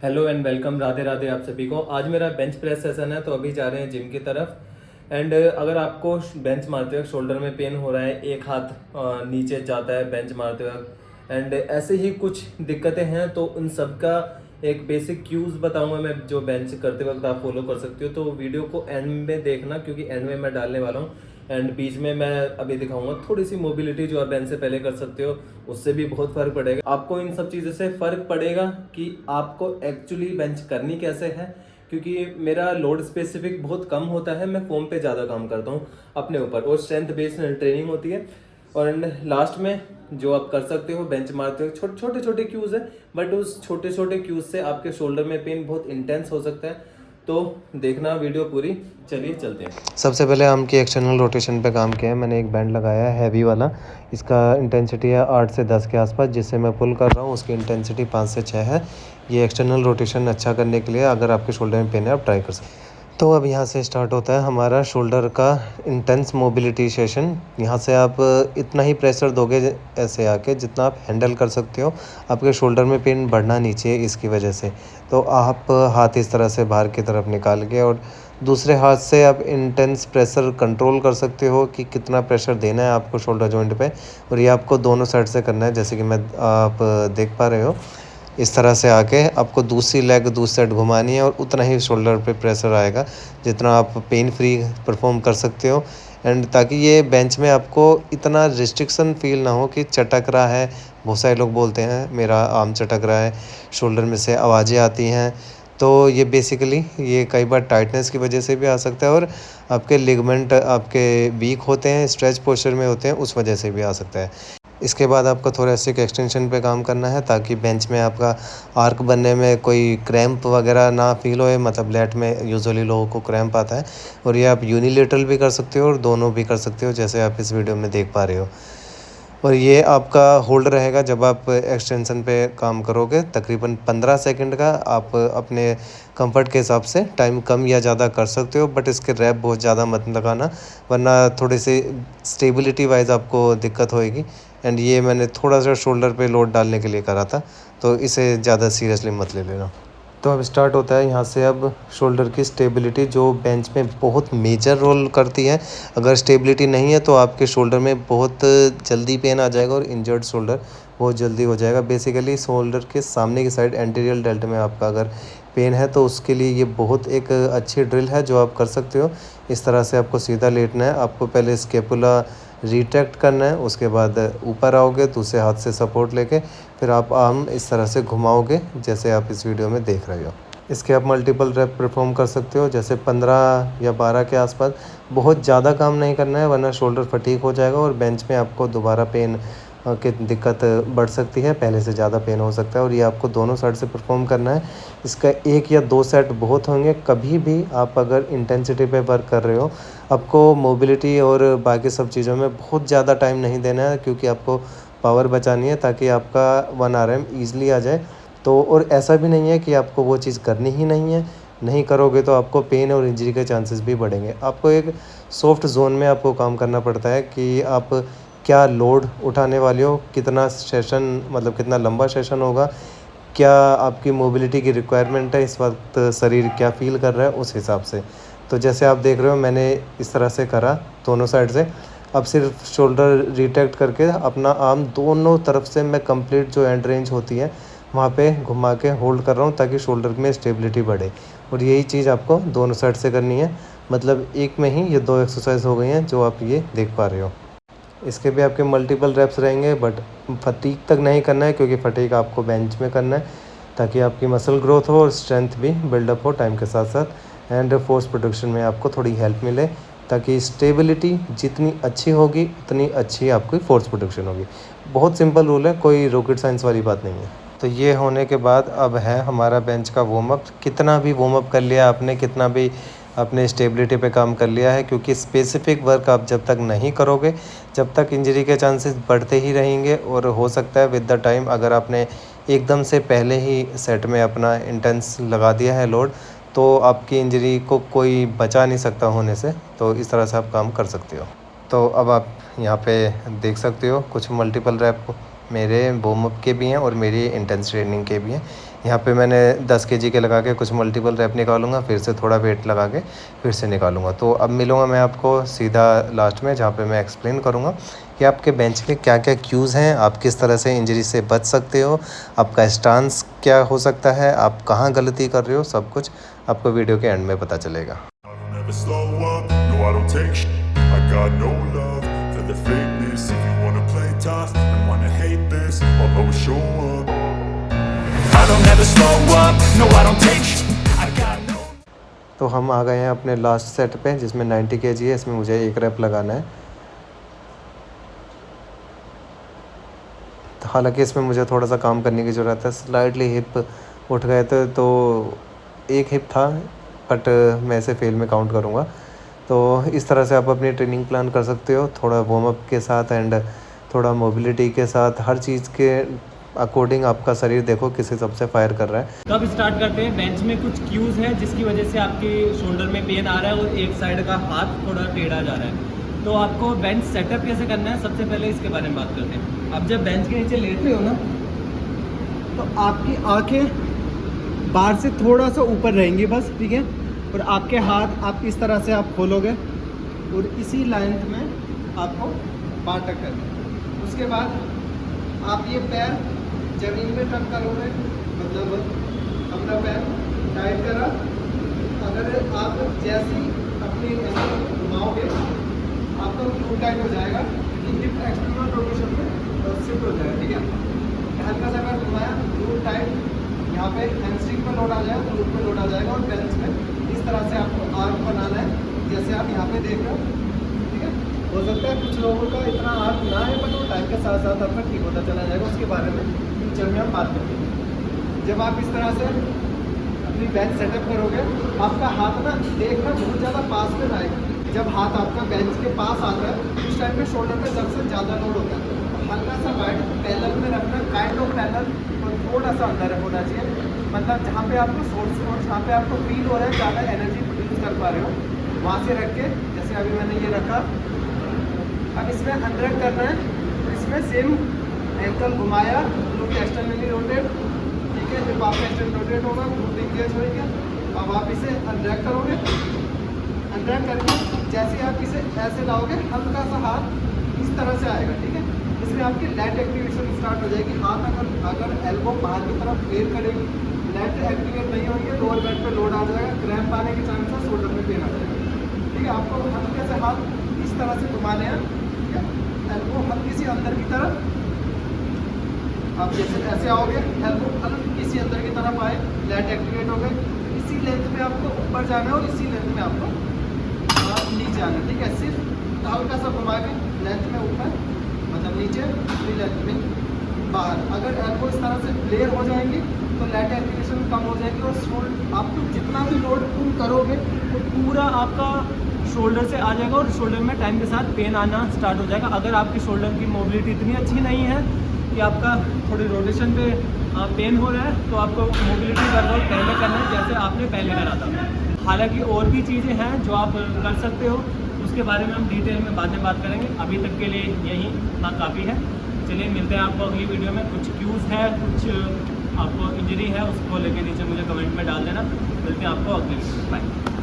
Hello and welcome, Radhe Radhe आप सभी को। आज मेरा बेंच प्रेस सेशन है, तो अभी जा रहे हैं जिम की तरफ। एंड अगर आपको बेंच मारते वक्त शोल्डर में पेन हो रहा है, एक हाथ नीचे जाता है बेंच मारते वक्त, एंड ऐसे ही कुछ दिक्कतें हैं, तो उन सब का एक बेसिक क्यूज बताऊंगा मैं, जो बेंच करते वक्त आप फॉलो कर सकते हो। तो वीडियो को एंड में देखना, क्योंकि एंड में मैं डालने वाला हूँ। एंड बीच में मैं अभी दिखाऊंगा थोड़ी सी मोबिलिटी जो आप बेंच से पहले कर सकते हो, उससे भी बहुत फर्क पड़ेगा आपको। इन सब चीज़ों से फर्क पड़ेगा कि आपको एक्चुअली बेंच करनी कैसे है, क्योंकि मेरा लोड स्पेसिफिक बहुत कम होता है। मैं फॉर्म पे ज़्यादा काम करता हूँ अपने ऊपर, और स्ट्रेंथ बेस्ड ट्रेनिंग होती है। और लास्ट में जो आप कर सकते हो बेंच मारते हो, छोटे छोटे क्यूज है, बट उस छोटे छोटे क्यूज से आपके शोल्डर में पेन बहुत इंटेंस हो सकता है। तो देखना वीडियो पूरी। चलिए चलते हैं। सबसे पहले आर्म की एक्सटर्नल रोटेशन पे काम किया है। मैंने एक बैंड लगाया है हैवी वाला। इसका इंटेंसिटी है 8 से 10 के आसपास, जिससे मैं पुल कर रहा हूँ। उसकी इंटेंसिटी 5 से 6 है। ये एक्सटर्नल रोटेशन अच्छा करने के लिए, अगर आपके शोल्डर में पेन है, आप ट्राई कर सकते हैं। तो अब यहाँ से स्टार्ट होता है हमारा शोल्डर का इंटेंस मोबिलिटी सेशन। यहाँ से आप इतना ही प्रेशर दोगे ऐसे आके, जितना आप हैंडल कर सकते हो। आपके शोल्डर में पेन बढ़ना नहीं चाहिए इसकी वजह से। तो आप हाथ इस तरह से बाहर की तरफ निकाल के, और दूसरे हाथ से आप इंटेंस प्रेशर कंट्रोल कर सकते हो कि कितना प्रेशर देना है आपको शोल्डर जॉइंट पे। और ये आपको दोनों साइड से करना है, जैसे कि आप देख पा रहे हो। इस तरह से आके आपको दूसरी लेग दूसरी साइड घुमानी है, और उतना ही शोल्डर पे प्रेशर आएगा जितना आप पेन फ्री परफॉर्म कर सकते हो। एंड ताकि ये बेंच में आपको इतना रिस्ट्रिक्शन फील ना हो कि चटक रहा है। बहुत सारे लोग बोलते हैं मेरा आर्म चटक रहा है, शोल्डर में से आवाज़ें आती हैं। तो ये बेसिकली ये कई बार टाइटनेस की वजह से भी आ सकता है, और आपके लिगामेंट आपके वीक होते हैं, स्ट्रेच पोस्चर में होते हैं, उस वजह से भी आ सकता है। इसके बाद आपको थोरेसिक एक्सटेंशन पे काम करना है, ताकि बेंच में आपका आर्क बनने में कोई क्रैम्प वगैरह ना फील होए। मतलब लेट में यूजुअली लोगों को क्रैम्प आता है, और ये आप यूनिलेटरल भी कर सकते हो और दोनों भी कर सकते हो, जैसे आप इस वीडियो में देख पा रहे हो। और ये आपका होल्ड रहेगा जब आप एक्सटेंशन पे काम करोगे, तकरीबन 15 सेकंड का। आप अपने कंफर्ट के हिसाब से टाइम कम या ज़्यादा कर सकते हो, बट इसके रैप बहुत ज़्यादा मत लगाना, वरना थोड़ी सी स्टेबिलिटी वाइज आपको दिक्कत होएगी। एंड ये मैंने थोड़ा सा शोल्डर पे लोड डालने के लिए करा था, तो इसे ज़्यादा सीरियसली मत ले लेना। तो अब स्टार्ट होता है यहाँ से अब शोल्डर की स्टेबिलिटी, जो बेंच में बहुत मेजर रोल करती है। अगर स्टेबिलिटी नहीं है तो आपके शोल्डर में बहुत जल्दी पेन आ जाएगा, और इंजर्ड शोल्डर बहुत जल्दी हो जाएगा। बेसिकली शोल्डर के सामने की साइड एंटीरियर डेल्ट में आपका अगर पेन है, तो उसके लिए ये बहुत एक अच्छी ड्रिल है जो आप कर सकते हो। इस तरह से आपको सीधा लेटना है। आपको पहले स्केपुला रिट्रैक्ट करना है, उसके बाद ऊपर आओगे, दूसरे हाथ से सपोर्ट लेके फिर आप आर्म इस तरह से घुमाओगे, जैसे आप इस वीडियो में देख रहे हो। इसके आप मल्टीपल रैप परफॉर्म कर सकते हो, जैसे 15 या 12 के आसपास। बहुत ज़्यादा काम नहीं करना है, वरना शोल्डर फटीक हो जाएगा, और बेंच में आपको दोबारा पेन की दिक्कत बढ़ सकती है, पहले से ज़्यादा पेन हो सकता है। और ये आपको दोनों साइड से परफॉर्म करना है। इसका 1 या 2 सेट बहुत होंगे। कभी भी आप अगर इंटेंसिटी पे वर्क कर रहे हो, आपको मोबिलिटी और बाकी सब चीज़ों में बहुत ज़्यादा टाइम नहीं देना है, क्योंकि आपको पावर बचानी है, ताकि आपका 1 RM ईज़िली आ जाए। तो और ऐसा भी नहीं है कि आपको वो चीज़ करनी ही नहीं है। नहीं करोगे तो आपको पेन और इंजरी के चांसेस भी बढ़ेंगे। आपको एक सॉफ्ट ज़ोन में आपको काम करना पड़ता है कि आप क्या लोड उठाने वाले हो, कितना सेशन, मतलब कितना लंबा सेशन होगा, क्या आपकी मोबिलिटी की रिक्वायरमेंट है इस वक्त, शरीर क्या फ़ील कर रहा है, उस हिसाब से। तो जैसे आप देख रहे हो, मैंने इस तरह से करा दोनों साइड से। अब सिर्फ शोल्डर रिट्रैक्ट करके अपना आर्म दोनों तरफ से मैं कंप्लीट जो एंड रेंज होती है वहाँ पे घुमा के होल्ड कर रहा हूँ, ताकि शोल्डर में स्टेबिलिटी बढ़े। और यही चीज़ आपको दोनों साइड से करनी है। मतलब एक में ही ये 2 एक्सरसाइज हो गई हैं जो आप ये देख पा रहे हो। इसके भी आपके मल्टीपल रैप्स रहेंगे, बट फटीक तक नहीं करना है, क्योंकि फटीक आपको बेंच में करना है, ताकि आपकी मसल ग्रोथ हो और स्ट्रेंथ भी बिल्डअप हो टाइम के साथ साथ। एंड फोर्स प्रोडक्शन में आपको थोड़ी हेल्प मिले, ताकि स्टेबिलिटी जितनी अच्छी होगी उतनी अच्छी आपकी फोर्स प्रोडक्शन होगी। बहुत सिंपल रूल है, कोई रॉकेट साइंस वाली बात नहीं है। तो ये होने के बाद अब है हमारा बेंच का वार्म अप। कितना भी वार्म अप कर लिया आपने, कितना भी अपने स्टेबिलिटी पे काम कर लिया है, क्योंकि स्पेसिफिक वर्क आप जब तक नहीं करोगे, जब तक इंजरी के चांसेस बढ़ते ही रहेंगे। और हो सकता है विद द टाइम, अगर आपने एकदम से पहले ही सेट में अपना इंटेंस लगा दिया है लोड, तो आपकी इंजरी को कोई बचा नहीं सकता होने से। तो इस तरह से आप काम कर सकते हो। तो अब आप यहाँ पे देख सकते हो कुछ मल्टीपल रैप मेरे वार्म अप के भी हैं और मेरी इंटेंस ट्रेनिंग के भी हैं। यहाँ पे मैंने 10 केजी के लगा के कुछ मल्टीपल रैप निकालूंगा, फिर से थोड़ा वेट लगा के फिर से निकालूंगा। तो अब मिलूँगा मैं आपको सीधा लास्ट में, जहाँ पे मैं एक्सप्लेन करूँगा कि आपके बेंच के क्या क्या क्यूज़ हैं, आप किस तरह से इंजरी से बच सकते हो, आपका स्टांस क्या हो सकता है, आप कहाँ गलती कर रहे हो, सब कुछ आपको वीडियो के एंड में पता चलेगा। तो हम आ गए हैं अपने लास्ट सेट पे, जिसमें 90 केजी है। इसमें मुझे एक रैप लगाना है। तो हालांकि इसमें मुझे थोड़ा सा काम करने की ज़रूरत है। स्लाइडली हिप उठ गए थे, तो एक हिप था, बट मैं इसे फेल में काउंट करूँगा। तो इस तरह से आप अपनी ट्रेनिंग प्लान कर सकते हो, थोड़ा वार्म अप के साथ एंड थोड़ा मोबिलिटी के साथ। हर चीज़ के अकॉर्डिंग आपका शरीर देखो किस हिसाब से फायर कर रहा है। तो अब स्टार्ट करते हैं। बेंच में कुछ क्यूज़ हैं जिसकी वजह से आपके शोल्डर में पेन आ रहा है और एक साइड का हाथ थोड़ा टेढ़ा जा रहा है। तो आपको बेंच सेटअप कैसे करना है, सबसे पहले इसके बारे में बात करते हैं। आप जब बेंच के नीचे लेट रहे हो ना, तो आपकी आंखें बाहर से थोड़ा सा ऊपर रहेंगी बस, ठीक है। और आपके हाथ आप इस तरह से आप खोलोगे और इसी लाइन में आपको बाहर टक करना है। उसके बाद आप ये पैर जमीन में टक करोगे, मतलब अपना पैर टाइट करा। अगर आप जैसी अपनी घुमाओगे आपका ग्लू टाइट हो जाएगा, हिप एक्सटर्नल रोटेशन में शिफ्ट हो जाएगा, ठीक है। हल्का सा अगर घुमाया, ग्लू टाइट, यहाँ पे हैमस्ट्रिंग पे लोड आ जाएगा, ग्लू पे लोड आ जाएगा। और बेंच में इस तरह से आपको आर्क बनाना है, जैसे आप यहाँ पे देख रहे हो, ठीक है। हो सकता है कुछ लोगों का इतना आर्क ना है, बट वो टाइम के साथ साथ आपका ठीक होता चला जाएगा। उसके बारे में फ्यूचर में हम बात करेंगे। जब आप इस तरह से अपनी बेंच सेटअप करोगे, आपका हाथ ना देखना बहुत ज़्यादा पास में ना आएगा। जब हाथ आपका बेंच के पास आता है, उस टाइम पे शोल्डर पे सबसे ज़्यादा लोड होता है। हल्का सा वाइड पैरेलल में रखना, काइंड ऑफ पैरेलल, और थोड़ा सा अंदर होना चाहिए। मतलब जहाँ पे आपको सोर्स और जहाँ पे आपको फील हो रहा है ज़्यादा एनर्जी प्रोड्यूस कर पा रहे हो, वहाँ से रख के, जैसे अभी मैंने ये रखा। अब इसमें अंदर करना है, तो इसमें सेम एंकल घुमाया, ग्लूट एक्सटर्नली रोटेट, ठीक है। जब आपका एक्सटर्नल रोटेट होगा, ग्लूट इंगेज होएगा। अब आप इसे अनड्रैग करोगे, अनड्रैग करके जैसे आप इसे ऐसे लाओगे, हल्का सा हाथ इस तरह से आएगा, ठीक है। इसमें आपकी लैट एक्टिवेशन स्टार्ट हो जाएगी। हाथ अगर एल्बो बाहर की तरफ फेल करेगी, लैट एक्टिवेट नहीं होंगे, लोअर बैक पे लोड आ जाएगा, क्रैम्प आने के चांस है, शोल्डर में पेन आ जाएगा, ठीक है। आपको हल्के से हाथ इस तरह से घुमाने हैं, एल्बो हल्की सी अंदर की तरफ। आप जैसे ऐसे आओगे, एल्बो हल्की सी अंदर की तरफ आए, लैट एक्टिवेट हो गए। इसी लेंथ में आपको ऊपर जाना है और इसी लेंथ में आपको नीचे आना है, ठीक है। सिर्फ हल्का सा घुमा के लेंथ में ऊपर, मतलब नीचे, पूरी लेंथ में बाहर। अगर एल्बो इस तरह से फ्लेयर हो जाएंगे तो लैट एक्टिवेशन कम हो जाएगी, और शोल्डर आपको जितना भी लोड पुल करोगे तो पूरा आपका शोल्डर से आ जाएगा, और शोल्डर में टाइम के साथ पेन आना स्टार्ट हो जाएगा। अगर आपकी शोल्डर की मोबिलिटी इतनी अच्छी नहीं है कि आपका थोड़ी रोटेशन पे पेन हो रहा है, तो आपको मोबिलिटी वर्कआउट पहले करना है जैसे आपने पहले करा था। हालांकि और भी चीज़ें हैं जो आप कर सकते हो, उसके बारे में हम डिटेल में बाद में बात करेंगे। अभी तक के लिए यही इतना काफ़ी है। चलिए मिलते हैं आपको अगली वीडियो में। कुछ क्यूज़ है, कुछ आपको इंजरी है, उसको लेके नीचे मुझे कमेंट में डाल देना। मिलते हैं आपको अगली वीडियो। बाय।